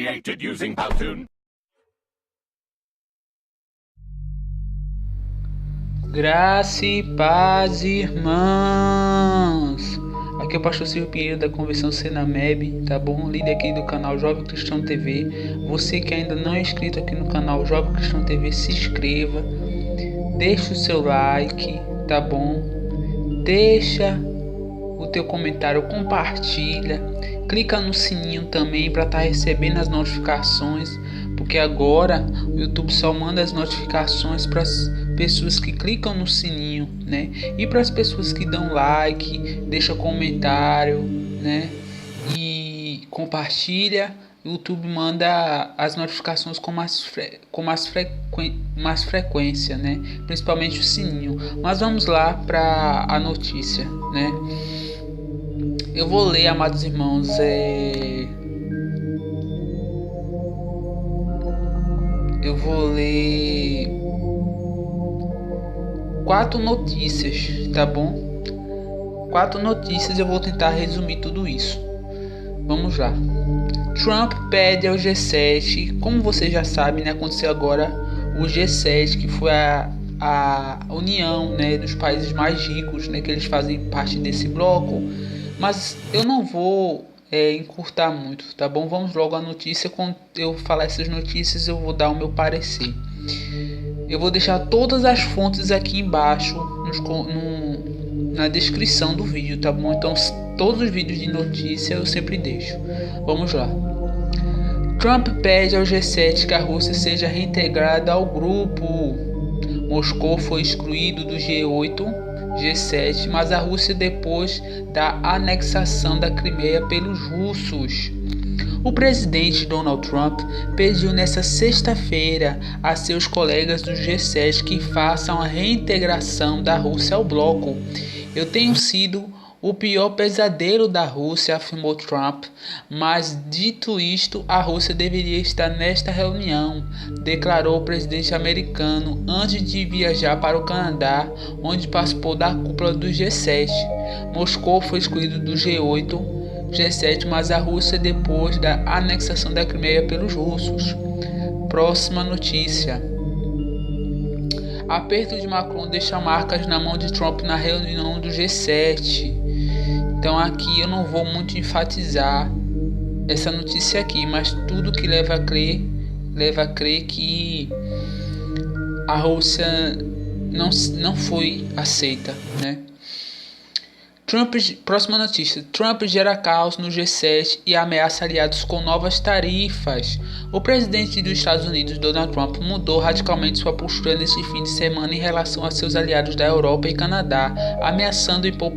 created using Powtoon. Graça e paz, irmãos! Aqui é o pastor Silvio Pinheiro da Convenção Senameb, tá bom? Líder aqui do canal Jovem Cristão TV. Você que ainda não é inscrito aqui no canal Jovem Cristão TV, se inscreva, deixa o seu like, tá bom? Deixa o teu comentário, compartilha, clica no sininho também para estar recebendo as notificações, porque agora o YouTube só manda as notificações para as pessoas que clicam no sininho, né? E para as pessoas que dão like, deixa comentário, né? E compartilha, o YouTube manda as notificações com mais frequência, né? Principalmente o sininho. Mas vamos lá para a notícia, né? Eu vou ler, amados irmãos, eu vou ler 4 notícias, tá bom? 4 notícias, eu vou tentar resumir tudo isso. Vamos lá. Trump pede ao G7, como você já sabe, né, aconteceu agora o G7, que foi a união, né, dos países mais ricos, né, que eles fazem parte desse bloco. Mas eu não vou encurtar muito, tá bom? Vamos logo à notícia. Quando eu falar essas notícias, eu vou dar o meu parecer. Eu vou deixar todas as fontes aqui embaixo na descrição do vídeo, tá bom? Então todos os vídeos de notícia eu sempre deixo. Vamos lá. Trump pede ao G7 que a Rússia seja reintegrada ao grupo. Moscou foi excluído do G7, mas a Rússia depois da anexação da Crimeia pelos russos. O presidente Donald Trump pediu nesta sexta-feira a seus colegas do G7 que façam a reintegração da Rússia ao bloco. Eu tenho sido o pior pesadelo da Rússia, afirmou Trump, mas dito isto, a Rússia deveria estar nesta reunião, declarou o presidente americano antes de viajar para o Canadá, onde participou da cúpula do G7. Moscou foi excluído do G7, mas a Rússia depois da anexação da Crimeia pelos russos. Próxima notícia. Aperto de Macron deixa marcas na mão de Trump na reunião do G7. Então aqui eu não vou muito enfatizar essa notícia aqui, mas tudo que leva a crer que a Rússia não foi aceita, né? Próxima notícia. Trump gera caos no G7 e ameaça aliados com novas tarifas. O presidente dos Estados Unidos, Donald Trump, mudou radicalmente sua postura nesse fim de semana em relação a seus aliados da Europa e Canadá, ameaçando impor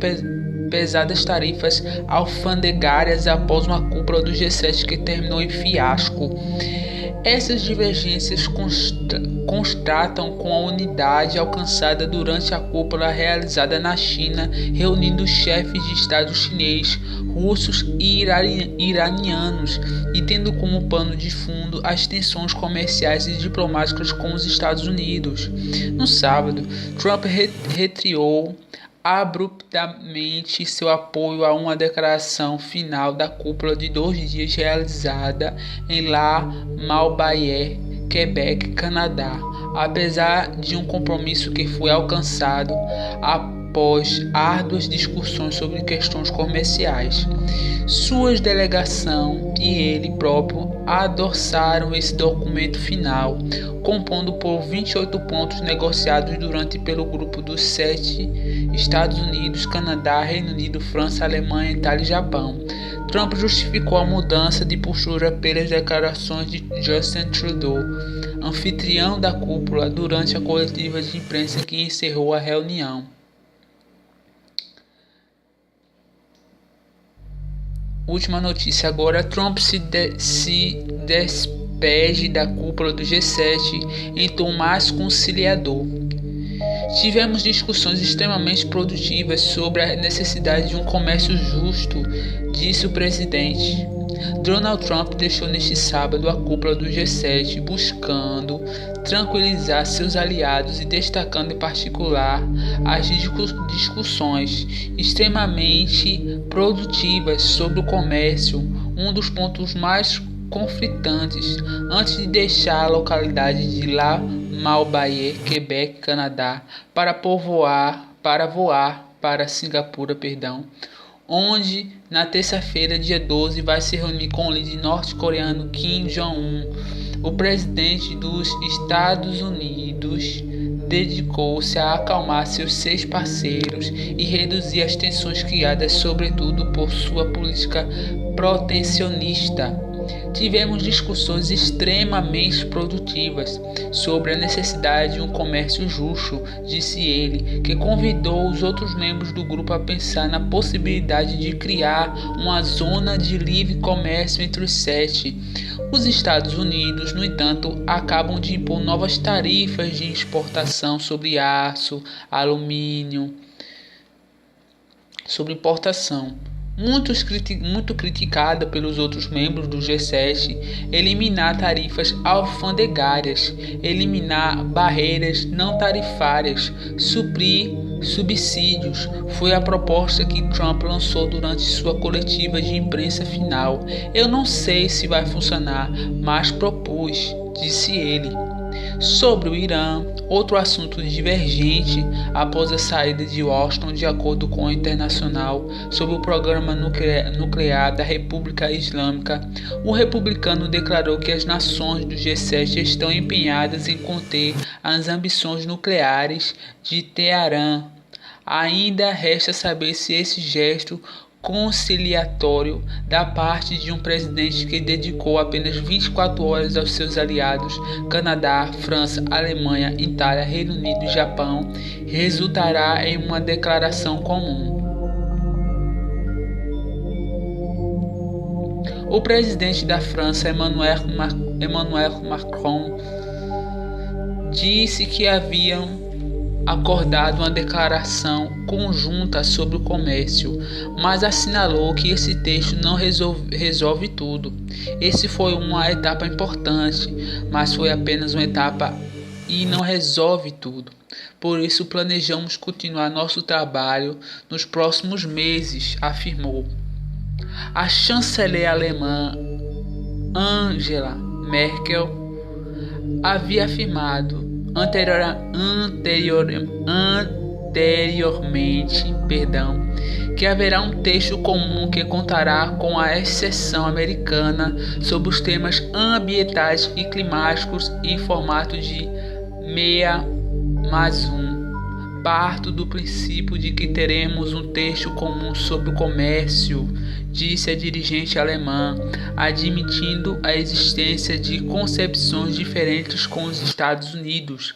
pesadas tarifas alfandegárias após uma cúpula do G7 que terminou em fiasco. Essas divergências constatam com a unidade alcançada durante a cúpula realizada na China, reunindo chefes de Estado chinês, russos e iranianos, e tendo como pano de fundo as tensões comerciais e diplomáticas com os Estados Unidos. No sábado, Trump retirou abruptamente seu apoio a uma declaração final da cúpula de 2 dias realizada em La Malbaie, Quebec, Canadá, apesar de um compromisso que foi alcançado após árduas discussões sobre questões comerciais. Sua delegação e ele próprio endossaram esse documento final, compondo por 28 pontos negociados pelo grupo dos 7 Estados Unidos, Canadá, Reino Unido, França, Alemanha, Itália e Japão. Trump justificou a mudança de postura pelas declarações de Justin Trudeau, anfitrião da cúpula, durante a coletiva de imprensa que encerrou a reunião. Última notícia agora. Trump se despede da cúpula do G7 em tom mais conciliador. Tivemos discussões extremamente produtivas sobre a necessidade de um comércio justo, disse o presidente. Donald Trump deixou neste sábado a cúpula do G7 buscando tranquilizar seus aliados e destacando em particular as discussões extremamente produtivas sobre o comércio. Um dos pontos mais conflitantes antes de deixar a localidade de La Malbaie, Quebec, Canadá, para voar para Singapura, onde na terça-feira, dia 12, vai se reunir com o líder norte-coreano Kim Jong-un. O presidente dos Estados Unidos dedicou-se a acalmar seus 6 parceiros e reduzir as tensões criadas, sobretudo por sua política protecionista. Tivemos discussões extremamente produtivas sobre a necessidade de um comércio justo, disse ele, que convidou os outros membros do grupo a pensar na possibilidade de criar uma zona de livre comércio entre os 7. Os Estados Unidos, no entanto, acabam de impor novas tarifas de exportação sobre aço, alumínio, sobre importação. Muito criticada pelos outros membros do G7, eliminar tarifas alfandegárias, eliminar barreiras não tarifárias, suprir subsídios, foi a proposta que Trump lançou durante sua coletiva de imprensa final. Eu não sei se vai funcionar, mas propus, disse ele. Sobre o Irã, outro assunto divergente após a saída de Washington, de acordo com o Internacional, sobre o programa nuclear da República Islâmica, o republicano declarou que as nações do G7 estão empenhadas em conter as ambições nucleares de Teherã. Ainda resta saber se esse gesto conciliatório da parte de um presidente que dedicou apenas 24 horas aos seus aliados Canadá, França, Alemanha, Itália, Reino Unido e Japão resultará em uma declaração comum. O presidente da França, Emmanuel Macron, disse que haviam acordado uma declaração conjunta sobre o comércio, mas assinalou que esse texto não resolve tudo. Esse foi uma etapa importante, mas foi apenas uma etapa e não resolve tudo. Por isso planejamos continuar nosso trabalho nos próximos meses, afirmou. A chanceler alemã Angela Merkel havia afirmado anteriormente que haverá um texto comum que contará com a exceção americana sobre os temas ambientais e climáticos em formato de 6+1. Parto do princípio de que teremos um texto comum sobre o comércio, disse a dirigente alemã, admitindo a existência de concepções diferentes com os Estados Unidos.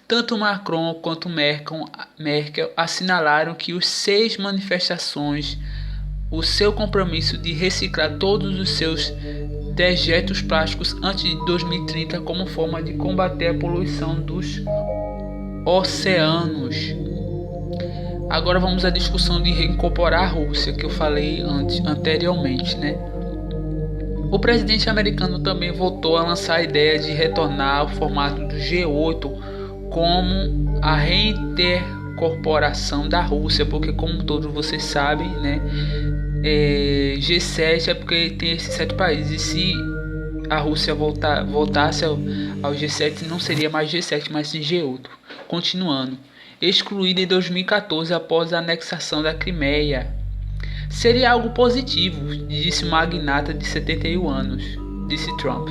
Tanto Macron quanto Merkel assinalaram que os 6 manifestações, o seu compromisso de reciclar todos os seus dejetos plásticos antes de 2030 como forma de combater a poluição dos oceanos. Agora vamos à discussão de reincorporar a Rússia, que eu falei anteriormente, né? O presidente americano também voltou a lançar a ideia de retornar ao formato do G8 como a reincorporação da Rússia, porque como todos vocês sabem, né, G7 é porque tem esses 7 países, e se a Rússia voltasse ao G7 não seria mais G7, mas sim G8. Continuando, excluída em 2014 após a anexação da Crimeia. Seria algo positivo, disse o magnata de 71 anos, disse Trump.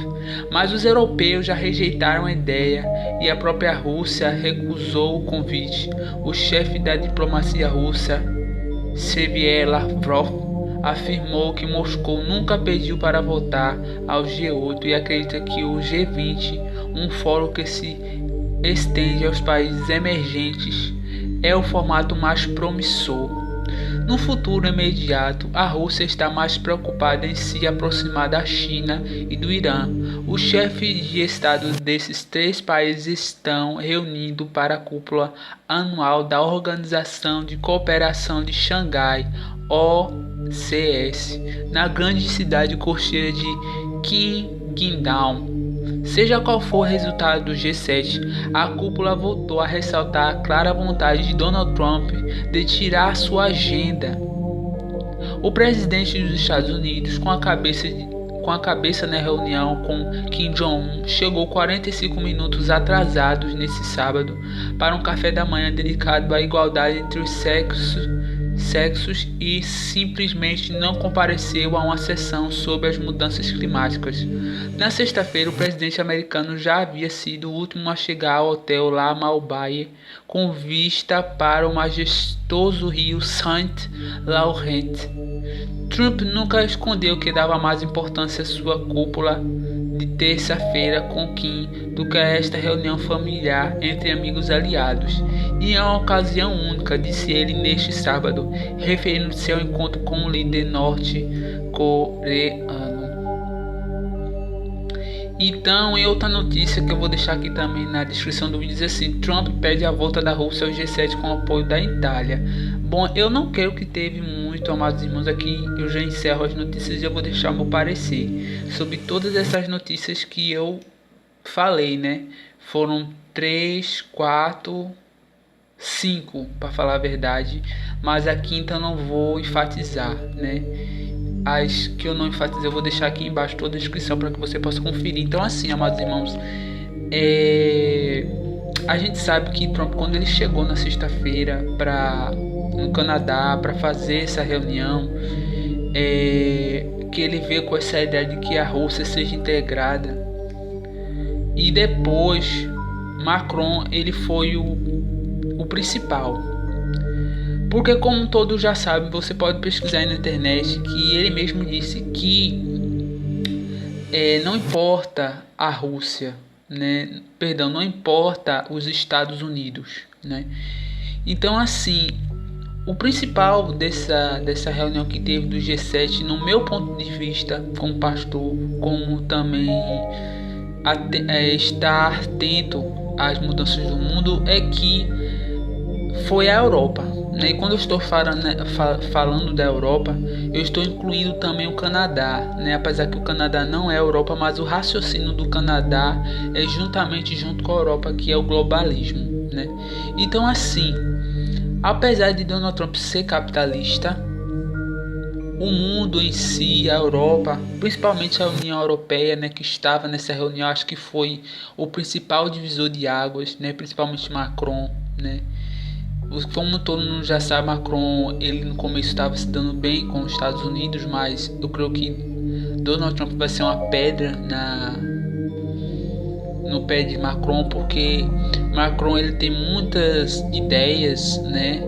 Mas os europeus já rejeitaram a ideia e a própria Rússia recusou o convite. O chefe da diplomacia russa, Sergei Lavrov, afirmou que Moscou nunca pediu para voltar ao G8 e acredita que o G20, um fórum que se estende aos países emergentes, é o formato mais promissor. No futuro imediato, a Rússia está mais preocupada em se aproximar da China e do Irã. Os chefes de estado desses 3 países estão reunindo para a cúpula anual da Organização de Cooperação de Xangai, OCS, na grande cidade costeira de Qingdao. Seja qual for o resultado do G7, a cúpula voltou a ressaltar a clara vontade de Donald Trump de tirar sua agenda. O presidente dos Estados Unidos, com com a cabeça na reunião com Kim Jong-un, chegou 45 minutos atrasados nesse sábado para um café da manhã dedicado à igualdade entre os sexos e simplesmente não compareceu a uma sessão sobre as mudanças climáticas. Na sexta-feira, o presidente americano já havia sido o último a chegar ao hotel La Malbaie com vista para o majestoso rio Saint Laurent. Trump nunca escondeu que dava mais importância à sua cúpula de terça-feira com Kim do que a esta reunião familiar entre amigos aliados. E é uma ocasião única, disse ele neste sábado, referindo-se ao encontro com o líder norte-coreano. Então, em outra notícia que eu vou deixar aqui também na descrição do vídeo, diz assim: Trump pede a volta da Rússia ao G7 com o apoio da Itália. Bom, eu não creio que teve muito, amados irmãos, aqui eu já encerro as notícias e eu vou deixar meu parecer sobre todas essas notícias que eu falei, né? Foram 3, 4, 5, para falar a verdade, mas a quinta eu não vou enfatizar, né? As que eu não enfatizei eu vou deixar aqui embaixo toda a descrição para que você possa conferir. Então, assim, amados irmãos, a gente sabe que Trump, quando ele chegou na sexta-feira no Canadá para fazer essa reunião, que ele veio com essa ideia de que a Rússia seja integrada, e depois Macron ele foi o principal. Porque, como todos já sabem, você pode pesquisar aí na internet que ele mesmo disse que não importa a Rússia, né? Perdão, não importa os Estados Unidos, né? Então, assim, o principal dessa reunião que teve do G7, no meu ponto de vista, como pastor, como também estar atento às mudanças do mundo, é que foi a Europa. E quando eu estou falando da Europa, eu estou incluindo também o Canadá, né? Apesar que o Canadá não é a Europa, mas o raciocínio do Canadá é junto com a Europa, que é o globalismo, né? Então, assim, apesar de Donald Trump ser capitalista, o mundo em si, a Europa, principalmente a União Europeia, né, que estava nessa reunião, acho que foi o principal divisor de águas, né? Principalmente Macron, né? Como todo mundo já sabe, Macron, ele no começo estava se dando bem com os Estados Unidos, mas eu creio que Donald Trump vai ser uma pedra no pé de Macron, porque Macron ele tem muitas ideias, né,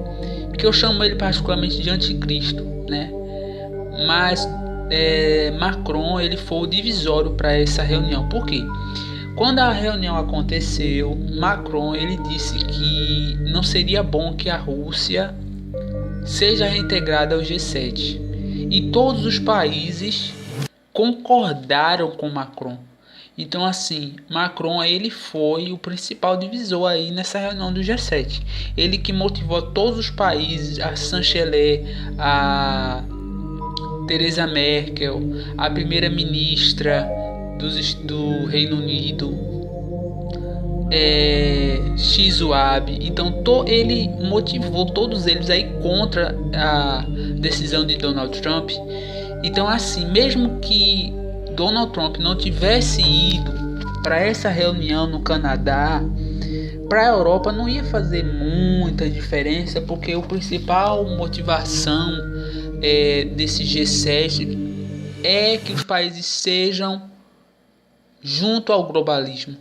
que eu chamo ele particularmente de anticristo, né, mas Macron ele foi o divisório para essa reunião. Por quê? Quando a reunião aconteceu, Macron ele disse que não seria bom que a Rússia seja reintegrada ao G7. E todos os países concordaram com Macron. Então, assim, Macron ele foi o principal divisor aí nessa reunião do G7. Ele que motivou todos os países, a chanceler, a Theresa Merkel, a primeira-ministra do Reino Unido, Shinzo Abe. Então ele motivou todos eles aí contra a decisão de Donald Trump. Então, assim, mesmo que Donald Trump não tivesse ido para essa reunião no Canadá, para a Europa não ia fazer muita diferença, porque a principal motivação desse G7 é que os países sejam junto ao globalismo.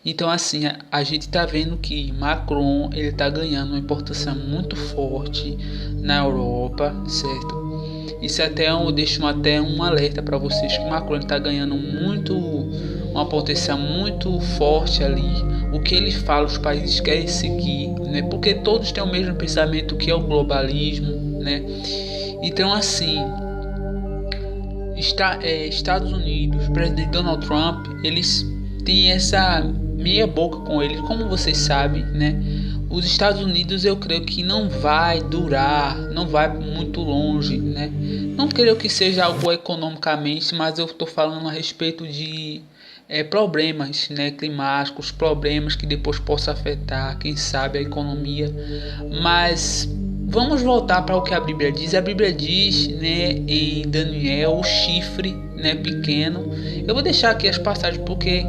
Então, assim, a gente está vendo que Macron ele está ganhando uma importância muito forte na Europa, certo? Isso eu deixo até um alerta para vocês, que Macron está ganhando uma potência muito forte ali. O que ele fala, os países querem seguir, né? Porque todos têm o mesmo pensamento, que é o globalismo, né? Então, assim, Estados Unidos, o presidente Donald Trump, eles têm essa meia boca com ele, como vocês sabem, né? Os Estados Unidos eu creio que não vai durar, não vai muito longe, né? Não creio que seja algo economicamente, mas eu estou falando a respeito de problemas, né, climáticos, problemas que depois possa afetar, quem sabe, a economia. Mas Vamos voltar para o que a Bíblia diz. A Bíblia diz, né, em Daniel, o chifre, né, pequeno. Eu vou deixar aqui as passagens porque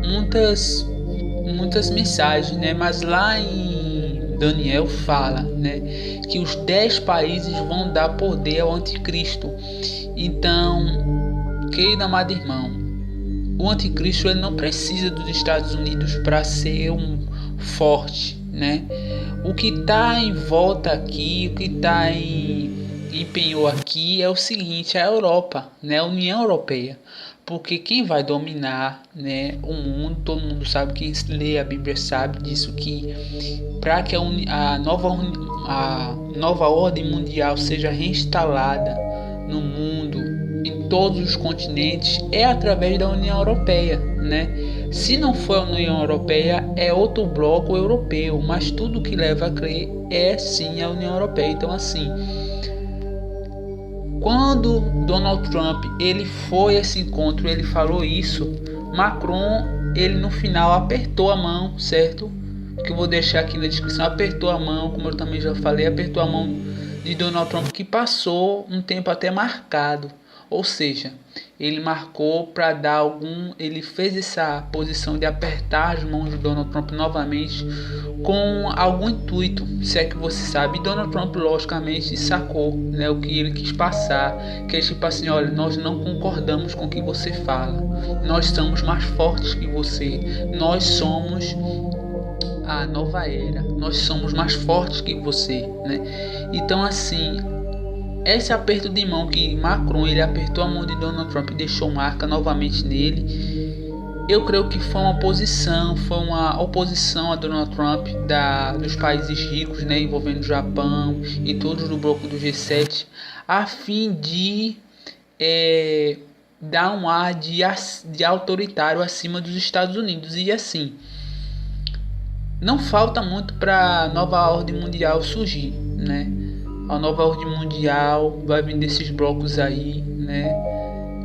muitas mensagens, né, mas lá em Daniel fala, né, que os 10 países vão dar poder ao anticristo. Então, querido amado irmão, o anticristo ele não precisa dos Estados Unidos para ser um forte, né? O que está em volta aqui, o que está em penhor aqui é o seguinte: é a Europa, né? A União Europeia. Porque quem vai dominar, né, o mundo, todo mundo sabe, quem lê a Bíblia sabe disso, que para que a nova ordem mundial seja reinstalada no mundo, em todos os continentes, é através da União Europeia, né? Se não for a União Europeia, é outro bloco europeu, mas tudo que leva a crer é sim a União Europeia. Então, assim, quando Donald Trump ele foi a esse encontro, ele falou isso, Macron, ele no final apertou a mão, certo? Que eu vou deixar aqui na descrição, apertou a mão, como eu também já falei, apertou a mão de Donald Trump, que passou um tempo até marcado. Ou seja, ele marcou para dar ele fez essa posição de apertar as mãos de Donald Trump novamente com algum intuito, se é que você sabe. E Donald Trump logicamente sacou, né, o que ele quis passar, que é tipo assim: olha, nós não concordamos com o que você fala, nós somos mais fortes que você, nós somos a nova era, nós somos mais fortes que você, né? Então, assim, esse aperto de mão que Macron ele apertou a mão de Donald Trump e deixou marca novamente nele, eu creio que foi uma oposição a Donald Trump dos países ricos, né, envolvendo o Japão e todos do bloco do G7, a fim de dar um ar de autoritário acima dos Estados Unidos. E assim, não falta muito para a nova ordem mundial surgir, né? A nova ordem mundial vai vir desses blocos aí, né?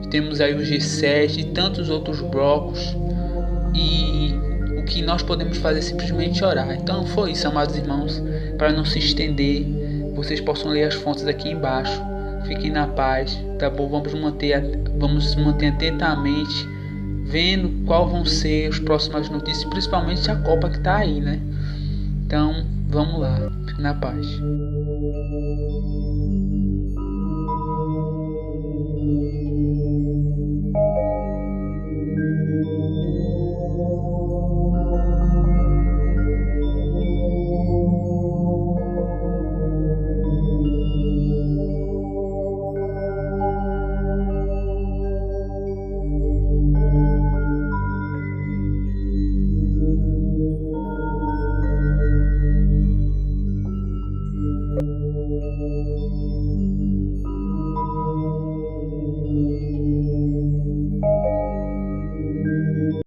Temos aí o G7 e tantos outros blocos, e o que nós podemos fazer é simplesmente orar. Então foi isso, amados irmãos. Para não se estender, vocês possam ler as fontes aqui embaixo. Fiquem na paz, tá bom? Vamos manter atentamente vendo qual vão ser as próximas notícias, principalmente a Copa que tá aí, né? Então vamos lá, fiquem na paz.